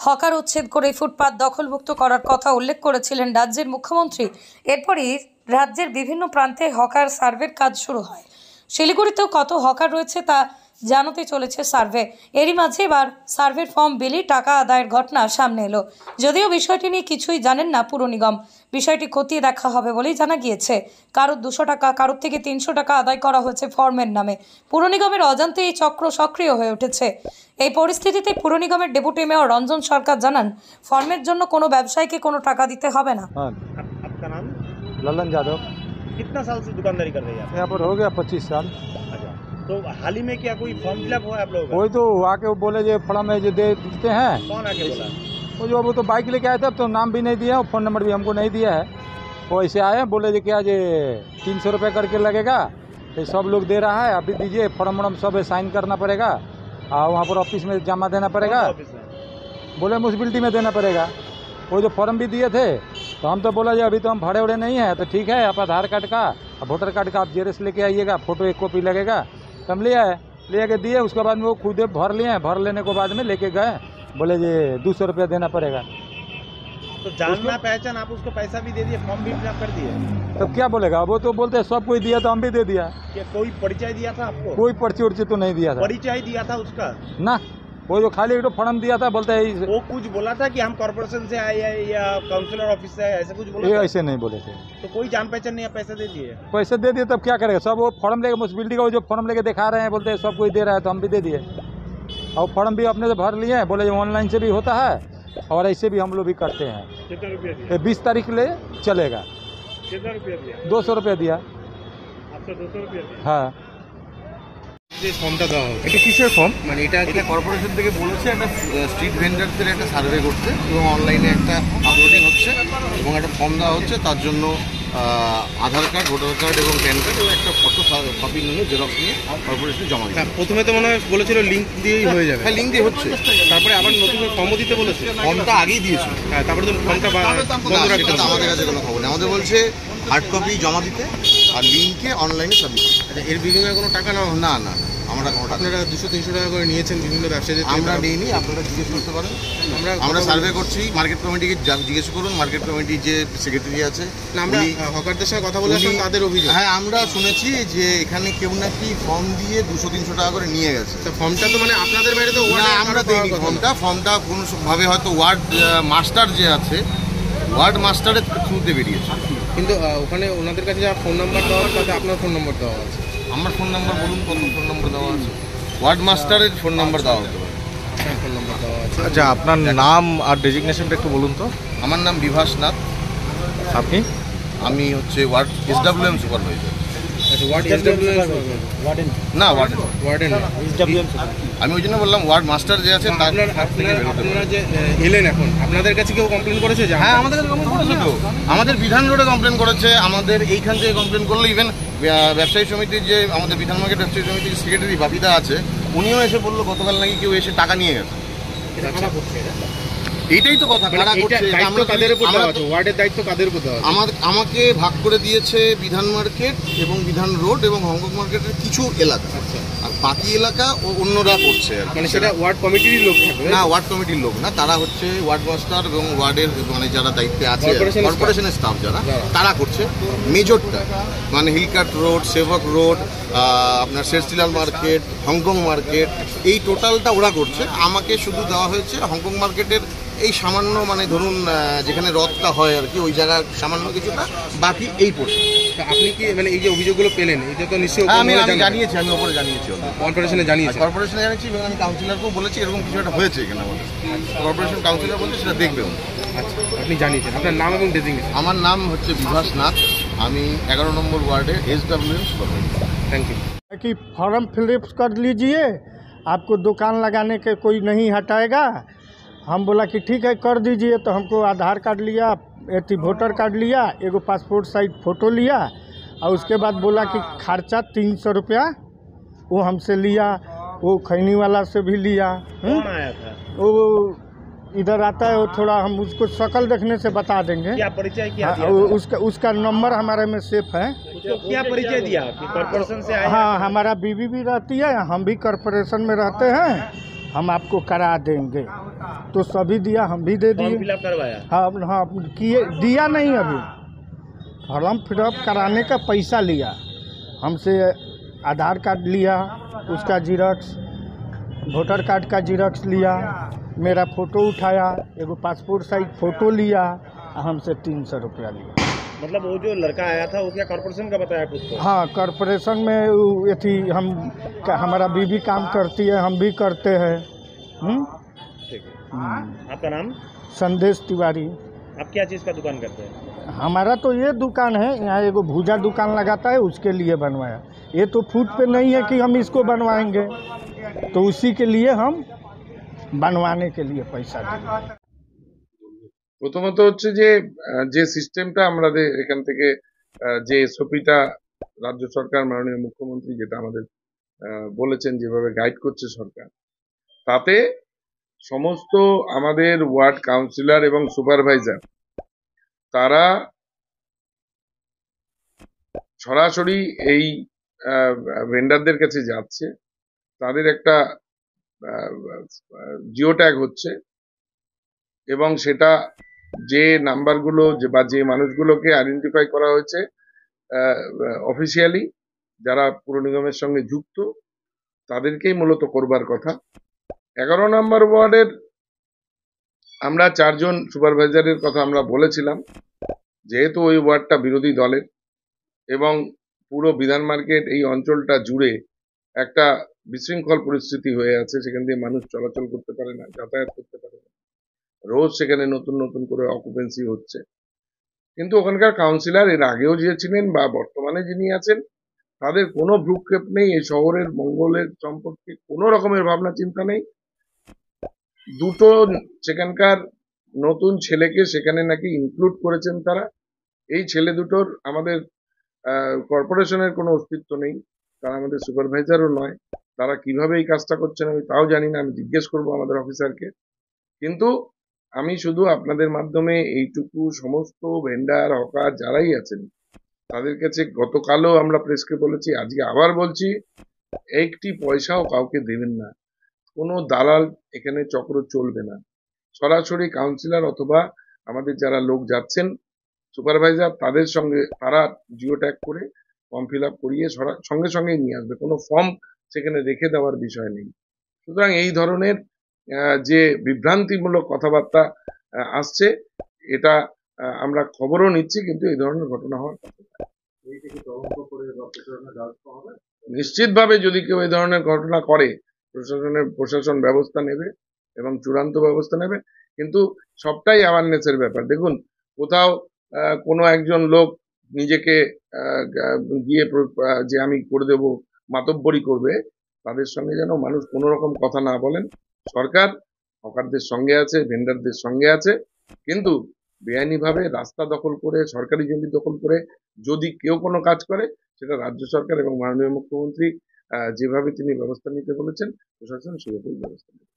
Hawker উচ্ছেদ করে ফুটপাত দখলমুক্ত করার কথা উল্লেখ করেছিলেন রাজ্যের মুখ্যমন্ত্রী। এরপরই রাজ্যের বিভিন্ন প্রান্তে হকার সার্ভের কাজ শুরু হয়। শিলিগুড়িতেও কত হকার রয়েছে তা জানাতে চলেছে সার্ভে। এরই মাঝে এবার সার্ভের ফর্ম বিলি টাকা আদায়ের ঘটনা সামনে এলো। যদিও বিষয়টি নিয়ে কিছুই জানেন না পুর নিগম, বিষয়টি খতিয়ে দেখা হবে বলেই জানা গিয়েছে। কারোর 200 টাকা, কারোর থেকে 300 টাকা আদায় করা হয়েছে ফর্মের নামে। পুর নিগমের অজান্তে এই চক্র সক্রিয় হয়ে উঠেছে। এই পরিস্থিতিতে পুর নিগমের ডেপুটি মেয়র রঞ্জন সরকার জানান, ফর্মের জন্য কোনো ব্যবসায়ীকে কোনো টাকা দিতে হবে না। आपका नाम? ललन यादव। कितना साल से दुकानदारी कर रहे हैं आप? यहाँ पर हो गया 25 साल। अच्छा, तो हाल ही में क्या कोई फॉर्म फिलअप हुआ है आप लोगों का? वही तो आके वो बोले जो फॉर्म में जो दे देते हैं, कौन आके बोला? वो तो बाइक लेके आए थे, अब तो नाम भी नहीं दिया, फ़ोन नंबर भी हमको नहीं दिया है। वो ऐसे आए बोले जो क्या जे 300 रुपये करके लगेगा, ये सब लोग दे रहा है, अभी दीजिए फॉर्म वॉर्म सब साइन करना पड़ेगा और वहाँ पर ऑफिस में जमा देना पड़ेगा। बोले म्यूनसिपलिटी में देना पड़ेगा। वो जो फॉर्म भी दिए थे तो हम तो बोला जो अभी तो हम भरे उड़े नहीं हैं, तो ठीक है आप आधार कार्ड का और वोटर कार्ड का आप जेरस लेके आइएगा, फ़ोटो एक कॉपी लगेगा। तो हम ले आए, ले आके दिए, उसके बाद में वो खुद भर लिए, भर लेने के बाद में लेके गए, बोले जी 200 रुपया देना पड़ेगा। तो जानना पहचान आप उसको पैसा भी दे दिए, फॉर्म भी फिलअप कर दिए, तब क्या बोलेगा? वो तो बोलते हैं सब कोई दिया तो हम भी दे दिया। क्या कोई परिचय दिया था आपको? कोई पर्ची उर्ची तो नहीं दिया था। परिचय दिया था उसका ना, वो जो खाली एक फॉर्म दिया था, बोलते हैं वो कुछ बोला था कि हम कॉर्पोरेशन से आए हैं या काउंसिलर ऑफिस से आए, ऐसा कुछ बोला ये था? ऐसे नहीं बोले थे। तो कोई जान पहचान नहीं है, पैसे दे दिए? पैसे दे दिए तब क्या करेगा? सब वो फॉर्म लेके म्यूनसिपलिटी का वो जो फॉर्म लेके दिखा रहे हैं, बोलते हैं सब कोई दे रहा है तो हम भी दे दिए। और फॉर्म भी अपने से भर लिए हैं, बोले ऑनलाइन से भी होता है और ऐसे भी हम लोग भी करते हैं। कितना रुपया दिया? 20 तारीख ले चलेगा। कितना रुपया दिया? 200 रुपया दिया। आपसे 200 रुपया दिया? हाँ। যে ফর্মটা দেওয়া হবে এটা কিসের ফর্ম? মানে এটা এটা কর্পোরেশন থেকে বলেছে একটা স্ট্রিট ভেন্ডারদের একটা সার্ভে করতে এবং অনলাইনে একটা আপলোডিং হচ্ছে এবং একটা ফর্ম দেওয়া হচ্ছে। তার জন্য আধার কার্ড, ভোটার কার্ড এবং প্যান কার্ড এবং একটা ফটো কপি নিয়ে জেরক্স নিয়ে কর্পোরেশনে জমা দিতে হবে। প্রথমে তো মনে হয় বলেছিল লিঙ্ক দিয়েই হয়ে যাবে। হ্যাঁ, লিঙ্ক দিয়ে হচ্ছে। তারপরে আবার নতুন ফর্মও দিতে বলেছে। ফর্মটা আগেই দিয়েছিল। হ্যাঁ, তারপরে তো ফর্মটা বন্ধ রাখতে সেটা তো আমাদের কাছে কোনো খবর নেই। আমাদের বলছে হার্ড কপি জমা দিতে আর লিঙ্কে অনলাইনে সাবমিট। আচ্ছা, এর বিনিময়ে কোনো টাকা নেওয়া না না, আমরা কোনো টাকা আপনারা 200-300 টাকা করে নিয়েছেন বিভিন্ন ব্যবসায়ীদের? আমরা নিইনি, আপনারা জিজ্ঞেস করতে পারেন। আমরা সার্ভে করছি, মার্কেট কমিটিকে জিজ্ঞেস করুন। মার্কেট কমিটি যে সেক্রেটারি আছে, আমরা হকারদের সঙ্গে কথা বলে তাদের অভিযোগ। হ্যাঁ, আমরা শুনেছি যে এখানে কেউ নাকি ফর্ম দিয়ে 200-300 টাকা করে নিয়ে গেছে। ফর্মটা তো মানে আপনাদের বাইরে তো না, আমরা দিইনি ফর্মটা কোনোভাবে হয়তো ওয়ার্ড মাস্টার যে আছে, ওয়ার্ড মাস্টারের থ্রুতে বেরিয়েছে। কিন্তু ওখানে ওনাদের কাছে যা ফোন নাম্বার দেওয়া আছে তাতে আপনার ফোন নম্বর দেওয়া আছে। আমার ফোন নাম্বার বলুন, কত ফোন নাম্বার দেওয়া আছে? ওয়ার্ড মাস্টারের ফোন নাম্বার দেওয়া হতে পারে। আপনার ফোন নাম্বার দেওয়া আছে। আচ্ছা, আপনার নাম আর ডেজিগনেশনটা একটু বলুন তো। আমার নাম বিভাস নাথ। আপনি? আমি হচ্ছে ওয়ার্ড SWM সুপারভাইজার। আচ্ছা, ওয়ার্ড SWM না, ওয়ার্ডেন আমি ওই জন্য বললাম ওয়ার্ড মাস্টার যে আছে তার। আপনারা যে এলেন এখন, আপনাদের কাছে কেউ কমপ্লেন করেছে? হ্যাঁ, আমাদের কাছে কমপ্লেন করেছে তো। আমাদের বিধান রোডে কমপ্লেন করেছে, আমাদের এইখান থেকে কমপ্লেন করলো। ইভেন ব্যবসায়ী সমিতির যে আমাদের বিধান মার্কেট ব্যবসায়ী সমিতির সেক্রেটারি বাপিদা আছে, উনিও এসে বললো গতকাল নাকি কেউ এসে টাকা নিয়ে গেছে। এইটাই তো কথা, কারা করছে? ওয়ার্ডের দায়িত্ব কাদের উপর দেওয়া আছে? আমাকে ভাগ করে দিয়েছে বিধান মার্কেট এবং বিধান রোড এবং হংকং মার্কেটের কিছু এলাকা। আর বাকি এলাকা অন্যরা করছে। মানে সেটা ওয়ার্ড কমিটির লোক থাকবে না, ওয়ার্ড কমিটির লোক না, তারা হচ্ছে ওয়ার্ড মাস্টার এবং ওয়ার্ডের মানে যারা দায়িত্বে আছে কর্পোরেশনের স্টাফ যারা, তারা করছে মেজরটা। মানে হিলকাট রোড, সেবক রোড, আপনার শেরশিলাল মার্কেট, হংকং মার্কেট, এই টোটালটা ওরা করছে। আমাকে শুধু দেওয়া হয়েছে হংকং মার্কেটের এই সামান্য, মানে ধরুন যেখানে রথটা হয় আর কি, ওই জায়গায় সামান্য কিছুটা, বাকি এই পোর্শন। আপনি কি মানে এই যে অভিযোগগুলো পেলেন, এটা তো নিশ্চয়ই আমি জানিয়েছি, আমি ওপরে জানিয়েছি, কর্পোরেশনে জানিয়েছি, এবং আমি কাউন্সিলরকেও বলেছি এরকম কিছু একটা হয়েছে এখানে। কর্পোরেশন কাউন্সিলর বলছে সেটা দেখবে। আচ্ছা, আপনি জানিয়েছেন। আপনার নাম এবং ডেজিগনেশন? আমার নাম হচ্ছে বিভাস নাথ, আমি 11 নম্বর ওয়ার্ডে SWM সুপারভাইজার। Thank you. कि फॉर्म फिलअप कर लीजिए, आपको दुकान लगाने के कोई नहीं हटाएगा। हम बोला कि ठीक है कर दीजिए। तो हमको आधार कार्ड लिया, वोटर कार्ड लिया, एगो पासपोर्ट साइज फ़ोटो लिया और उसके बाद बोला कि खर्चा 300 रुपया वो हमसे लिया। वो खैनी वाला से भी लिया। कौन आया था? वो इधर आता है, वो थोड़ा हम उसको शक्ल देखने से बता देंगे। क्या परिचय किया? उसका नंबर हमारे में सेफ है। क्या परिचय दिया? कॉर्पोरेशन से आए? हाँ, हमारा बीवी भी रहती है, हम भी कॉर्पोरेशन में रहते हैं, हम आपको करा देंगे। तो सभी दिया, हम भी दे फॉर्म दिए। फिलअप करवाया? हाँ हाँ किए, दिया नहीं अभी। फॉर्म फिलअप कराने का पैसा लिया हमसे, आधार कार्ड लिया, उसका जीरोक्स, वोटर कार्ड का जीरोक्स लिया, मेरा फ़ोटो उठाया, एगो पासपोर्ट साइज फ़ोटो लिया, हमसे 300 रुपया लिया। मतलब वो जो लड़का आया था वो क्या कॉर्पोरेशन का बताया खुद को? हाँ, कॉर्पोरेशन में ये थी, हमारा बीवी काम करती है, हम भी करते हैं। ठीक है। आपका नाम? संदेश तिवारी। आप क्या चीज़ का दुकान करते हैं? हमारा तो ये दुकान है, यहाँ एगो भूजा दुकान लगाता है, उसके लिए बनवाया। ये तो फूट पे नहीं है कि हम इसको बनवाएंगे, तो उसी के लिए हम बनवाने के लिए पैसा देंगे। প্রথমত হচ্ছে যে সিস্টেমটা আমাদের এখান থেকে যে এসওপিটা রাজ্য সরকার মাননীয় মুখ্যমন্ত্রী যেটা আমাদের বলেছেন, যেভাবে গাইড করছে সরকার, তাতে সমস্ত আমাদের ওয়ার্ড কাউন্সিলর এবং সুপারভাইজার তারা সরাসরি এই ভেন্ডারদের কাছে যাচ্ছে, তাদের একটা জিও ট্যাগ হচ্ছে এবং সেটা যে নাম্বারগুলো বা যে মানুষগুলোকে আইডেন্টিফাই করা হয়েছে অফিসিয়ালি, যারা পুর নিগমের সঙ্গে যুক্ত, তাদেরকেই মূলত করবার কথা। 11 নম্বর ওয়ার্ডের আমরা 4 জন সুপারভাইজারের কথা আমরা বলেছিলাম, যেহেতু ওই ওয়ার্ডটা বিরোধী দলের এবং পুরো বিধান মার্কেট এই অঞ্চলটা জুড়ে একটা বিশৃঙ্খল পরিস্থিতি হয়ে আছে, সেখান দিয়ে মানুষ চলাচল করতে পারে না, যাতায়াত করতে পারে না, রোজ সেখানে নতুন নতুন করে অকুপেন্সি হচ্ছে। কিন্তু ওখানকার কাউন্সিলর এর আগেও যে ছিলেন বা বর্তমানে যিনি আছেন, তাদের কোনো ভ্রুক্ষেপ নেই, এই শহরের মঙ্গলের সম্পর্কে কোনো রকমের ভাবনা চিন্তা নেই। দুটো সেখানকার নতুন ছেলেকে সেখানে নাকি ইনক্লুড করেছেন তারা। এই ছেলে দুটোর আমাদের কর্পোরেশনের কোনো অস্তিত্ব নেই, তারা আমাদের সুপারভাইজারও নয়। তারা কিভাবে এই কাজটা করছেন আমি তাও জানি না, আমি জিজ্ঞেস করবো আমাদের অফিসারকে। কিন্তু আমি শুধু আপনাদের মাধ্যমে এইটুকু সমস্ত ভেন্ডার হকার যারাই আছেন তাদের কাছে গতকালও আমরা প্রেসকে বলেছি, আজকে আবার বলছি, একটি পয়সাও কাউকে দেবেন না, কোনো দালাল এখানে চক্র চলবে না। সরাসরি কাউন্সিলর অথবা আমাদের যারা লোক যাচ্ছেন সুপারভাইজার, তাদের সঙ্গে তারা জিও ট্যাগ করে ফর্ম ফিল আপ করিয়ে সঙ্গে সঙ্গেই নিয়ে আসবে, কোনো ফর্ম সেখানে রেখে দেওয়ার বিষয় নেই। সুতরাং এই ধরনের যে বিভ্রান্তিমূলক কথাবার্তা আসছে, এটা আমরা খবরও নিচ্ছি, কিন্তু এই ধরনের ঘটনা হওয়ার কথা নিশ্চিতভাবে যদি কেউ এই ধরনের ঘটনা করে প্রশাসন ব্যবস্থা নেবে এবং চূড়ান্ত ব্যবস্থা নেবে। কিন্তু সবটাই অ্যাওয়ারনেসের ব্যাপার। দেখুন, কোথাও কোনো একজন লোক নিজেকে গিয়ে যে আমি করে দেব মাতব্বরি করবে, তাদের সঙ্গে যেন মানুষ কোনো রকম কথা না বলেন। সরকার হকারদের সঙ্গে আছে, ভেন্ডারদের সঙ্গে আছে, কিন্তু বেআইনিভাবে রাস্তা দখল করে, সরকারি জমি দখল করে যদি কেউ কোনো কাজ করে, সেটা রাজ্য সরকার এবং মাননীয় মুখ্যমন্ত্রী যেভাবে তিনি ব্যবস্থা নিতে বলেছেন, প্রশাসন সেভাবেই ব্যবস্থা নেবে।